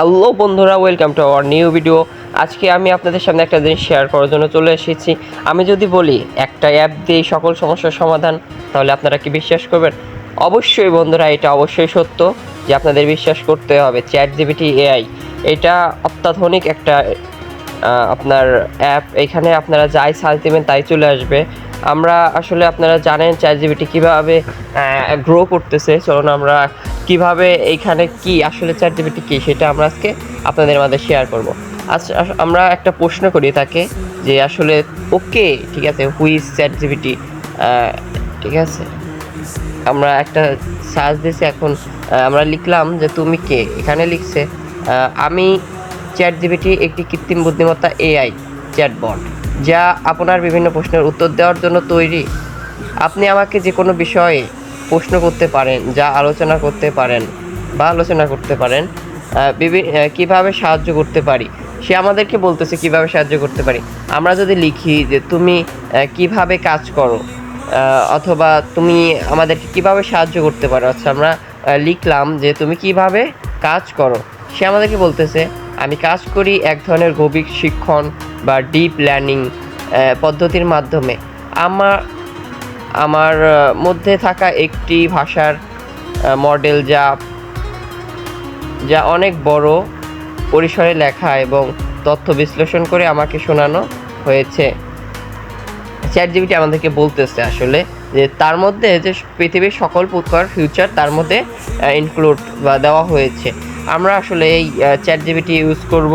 Hello বন্ধুরা, welcome to our new video. আজকে আমি আপনাদের সামনে একটা জিনিস শেয়ার করার জন্য চলে এসেছি। আমি যদি বলি একটা অ্যাপ দিয়ে সকল সমস্যার সমাধান, তাহলে আপনারা কি বিশ্বাস করবেন? অবশ্যই বন্ধুরা, এটা অবশ্যই সত্য যে আপনাদের বিশ্বাস করতে হবে। চ্যাটজিপিটি এআই এটা অত্যাধুনিক একটা আপনার অ্যাপ। এখানে আপনারা যাই সার্চ দেবেন তাই চলে আসবে। আমরা আসলে আপনারা জানেন চ্যাটজিপিটি কীভাবে গ্রো করতেছে। চলুন আমরা কিভাবে এইখানে কি আসলে চ্যাটজিপিটি কী সেটা আমরা আজকে আপনাদের মাঝে শেয়ার করব। আচ্ছা, আমরা একটা প্রশ্ন করি তাকে যে আসলে ওকে ঠিক আছে, হুইজ চ্যাটজিপিটি, ঠিক আছে। আমরা একটা সার্চ দিয়েছি, এখন আমরা লিখলাম যে তুমি কে। এখানে লিখছে আমি চ্যাটজিপিটি একটি কৃত্রিম বুদ্ধিমত্তা এআই চ্যাটবট যা আপনার বিভিন্ন প্রশ্নের উত্তর দেওয়ার জন্য তৈরি। আপনি আমাকে যে কোনো বিষয়ে প্রশ্ন করতে পারেন, যা আলোচনা করতে পারেন কীভাবে সাহায্য করতে পারি। সে আমাদেরকে বলতেছে কিভাবে সাহায্য করতে পারি। আমরা যদি লিখি যে তুমি কিভাবে কাজ করো, অথবা তুমি আমাদেরকে কিভাবে সাহায্য করতে পারো। আচ্ছা, আমরা লিখলাম যে তুমি কিভাবে কাজ করো। সে আমাদেরকে বলতেছে আমি কাজ করি এক ধরনের গভীর শিক্ষণ বা ডিপ লার্নিং পদ্ধতির মাধ্যমে। আমার মধ্যে থাকা একটি ভাষার মডেল যা অনেক বড় পরিসরে লেখা এবং তথ্য বিশ্লেষণ করে আমাকে শোনানো হয়েছে। চ্যাটজিপিটি আমাদেরকে বলতেছে আসলে যে তার মধ্যে যে পৃথিবীর সকল প্রকার ফিউচার তার মধ্যে ইনক্লুড বা দেওয়া হয়েছে। আমরা আসলে এই চ্যাটজিপিটি ইউজ করব।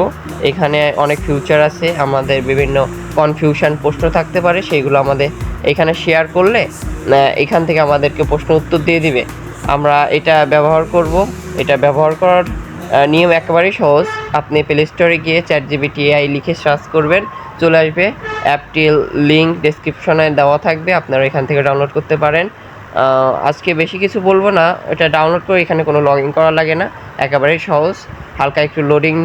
এখানে অনেক ফিউচার আছে, আমাদের বিভিন্ন কনফিউশন প্রশ্ন থাকতে পারে, সেইগুলো আমাদের এখানে শেয়ার করলে এখান থেকে আমাদেরকে প্রশ্ন উত্তর দিয়ে দিবে। আমরা এটা ব্যবহার করব। এটা ব্যবহার করার নিয়ম একেবারেই সহজ। আপনি প্লে স্টোরে গিয়ে চ্যাটজিপিটি এআই লিখে সার্চ করবেন, চলে আসবে। অ্যাপটির লিঙ্ক ডেসক্রিপশনে দেওয়া থাকবে, আপনারা এখান থেকে ডাউনলোড করতে পারেন। আজকে বেশি কিছু বলবো না, এটা ডাউনলোড করে এখানে কোনো লগ ইন করা লাগে না, একেবারেই সহজ। হালকা একটু লোডিং